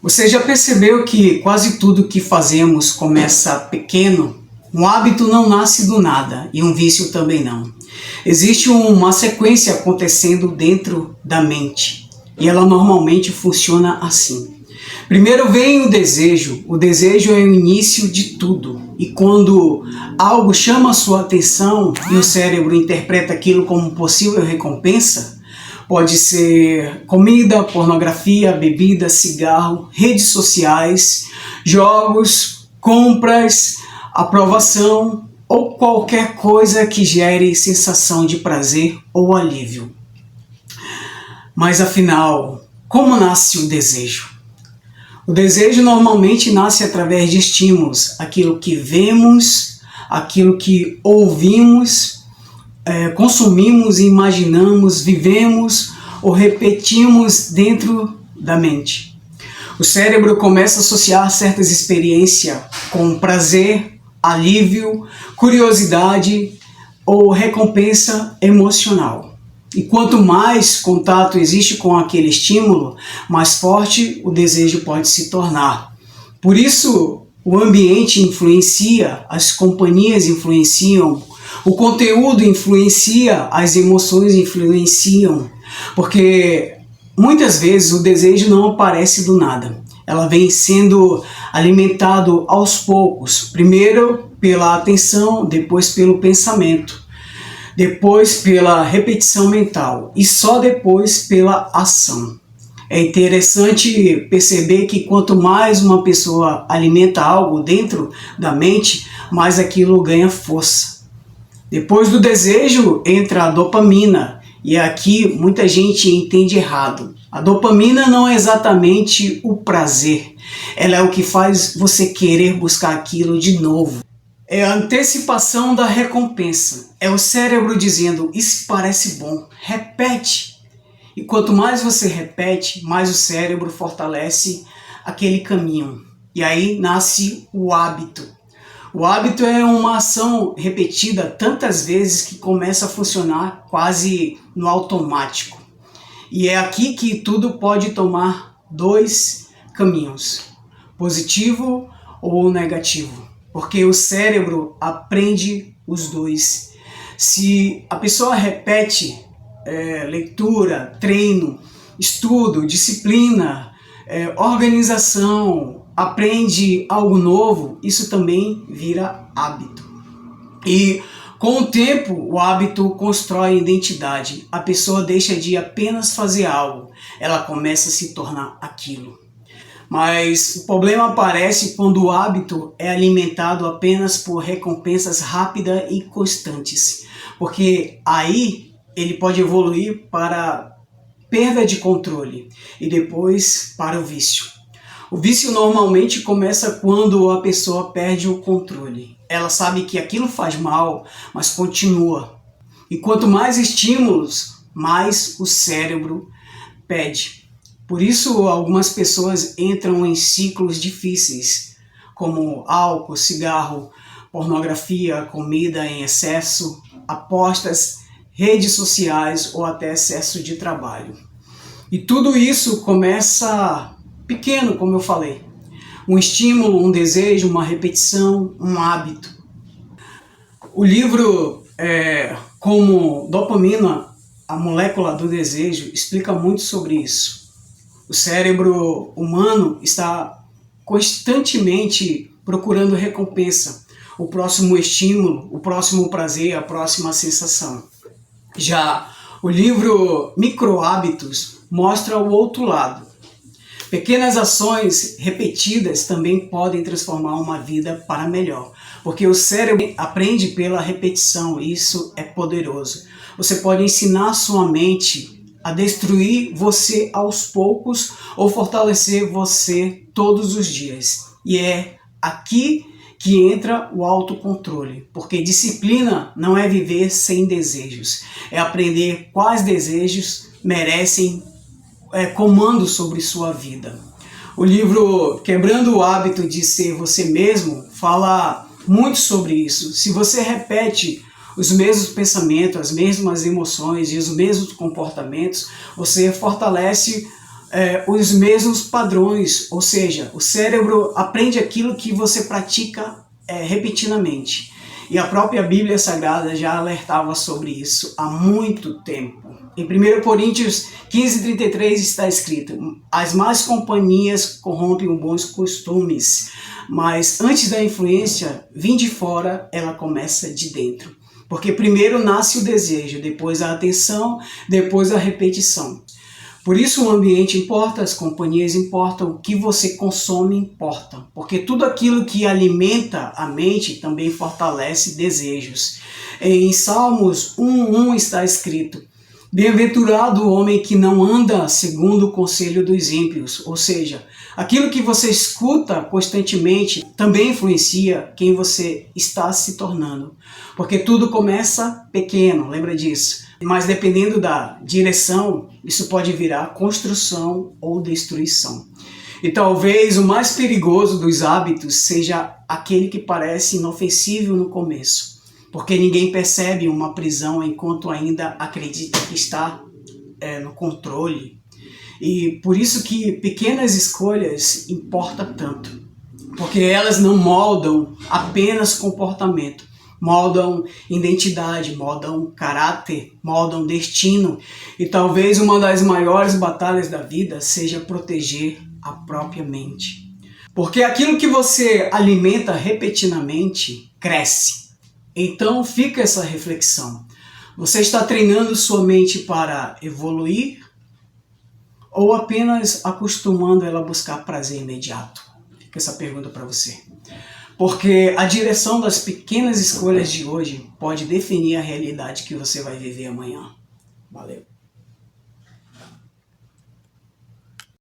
Você já percebeu que quase tudo que fazemos começa pequeno? Um hábito não nasce do nada e um vício também não. Existe uma sequência acontecendo dentro da mente e ela normalmente funciona assim. Primeiro vem o desejo é o início de tudo. E quando algo chama a sua atenção e o cérebro interpreta aquilo como possível recompensa, pode ser comida, pornografia, bebida, cigarro, redes sociais, jogos, compras, aprovação ou qualquer coisa que gere sensação de prazer ou alívio. Mas afinal, como nasce o desejo? O desejo normalmente nasce através de estímulos, aquilo que vemos, aquilo que ouvimos, consumimos, imaginamos, vivemos ou repetimos dentro da mente. O cérebro começa a associar certas experiências com prazer, alívio, curiosidade ou recompensa emocional. E quanto mais contato existe com aquele estímulo, mais forte o desejo pode se tornar. Por isso, o ambiente influencia, as companhias influenciam, o conteúdo influencia, as emoções influenciam, porque muitas vezes o desejo não aparece do nada. Ela vem sendo alimentado aos poucos, primeiro pela atenção, depois pelo pensamento, depois pela repetição mental e só depois pela ação. É interessante perceber que quanto mais uma pessoa alimenta algo dentro da mente, mais aquilo ganha força. Depois do desejo entra a dopamina, e aqui muita gente entende errado. A dopamina não é exatamente o prazer, ela é o que faz você querer buscar aquilo de novo. É a antecipação da recompensa. É o cérebro dizendo, isso parece bom, repete. E quanto mais você repete, mais o cérebro fortalece aquele caminho. E aí nasce o hábito. O hábito é uma ação repetida tantas vezes que começa a funcionar quase no automático. E é aqui que tudo pode tomar dois caminhos, positivo ou negativo. Porque o cérebro aprende os dois. Se a pessoa repete leitura, treino, estudo, disciplina, organização, aprende algo novo, isso também vira hábito. E com o tempo, o hábito constrói identidade. A pessoa deixa de apenas fazer algo, ela começa a se tornar aquilo. Mas o problema aparece quando o hábito é alimentado apenas por recompensas rápidas e constantes, porque aí ele pode evoluir para perda de controle e depois para o vício. O vício normalmente começa quando a pessoa perde o controle. Ela sabe que aquilo faz mal, mas continua. E quanto mais estímulos, mais o cérebro pede. Por isso, algumas pessoas entram em ciclos difíceis, como álcool, cigarro, pornografia, comida em excesso, apostas, redes sociais ou até excesso de trabalho. E tudo isso começa pequeno, como eu falei. Um estímulo, um desejo, uma repetição, um hábito. O livro, como Dopamina, a molécula do desejo, explica muito sobre isso. O cérebro humano está constantemente procurando recompensa, o próximo estímulo, o próximo prazer, a próxima sensação. Já o livro Microhábitos mostra o outro lado. Pequenas ações repetidas também podem transformar uma vida para melhor, porque o cérebro aprende pela repetição, e isso é poderoso. Você pode ensinar sua mente a destruir você aos poucos ou fortalecer você todos os dias. E é aqui que entra o autocontrole, porque disciplina não é viver sem desejos, é aprender quais desejos merecem comando sobre sua vida. O livro Quebrando o Hábito de Ser Você Mesmo fala muito sobre isso. Se você repete os mesmos pensamentos, as mesmas emoções e os mesmos comportamentos, você fortalece os mesmos padrões, ou seja, o cérebro aprende aquilo que você pratica repetidamente. E a própria Bíblia Sagrada já alertava sobre isso há muito tempo. Em 1 Coríntios 15:33 está escrito: as más companhias corrompem os bons costumes, mas antes da influência vir de fora, ela começa de dentro. Porque primeiro nasce o desejo, depois a atenção, depois a repetição. Por isso o ambiente importa, as companhias importam, o que você consome importa. Porque tudo aquilo que alimenta a mente também fortalece desejos. Em Salmos 1:1 está escrito: bem-aventurado o homem que não anda segundo o conselho dos ímpios. Ou seja, aquilo que você escuta constantemente também influencia quem você está se tornando. Porque tudo começa pequeno, lembra disso. Mas dependendo da direção, isso pode virar construção ou destruição. E talvez o mais perigoso dos hábitos seja aquele que parece inofensivo no começo. Porque ninguém percebe uma prisão enquanto ainda acredita que está no controle. E por isso que pequenas escolhas importam tanto. Porque elas não moldam apenas comportamento, moldam identidade, moldam caráter, moldam destino. E talvez uma das maiores batalhas da vida seja proteger a própria mente. Porque aquilo que você alimenta repetidamente cresce. Então fica essa reflexão. Você está treinando sua mente para evoluir ou apenas acostumando ela a buscar prazer imediato? Fica essa pergunta para você. Porque a direção das pequenas escolhas de hoje pode definir a realidade que você vai viver amanhã. Valeu!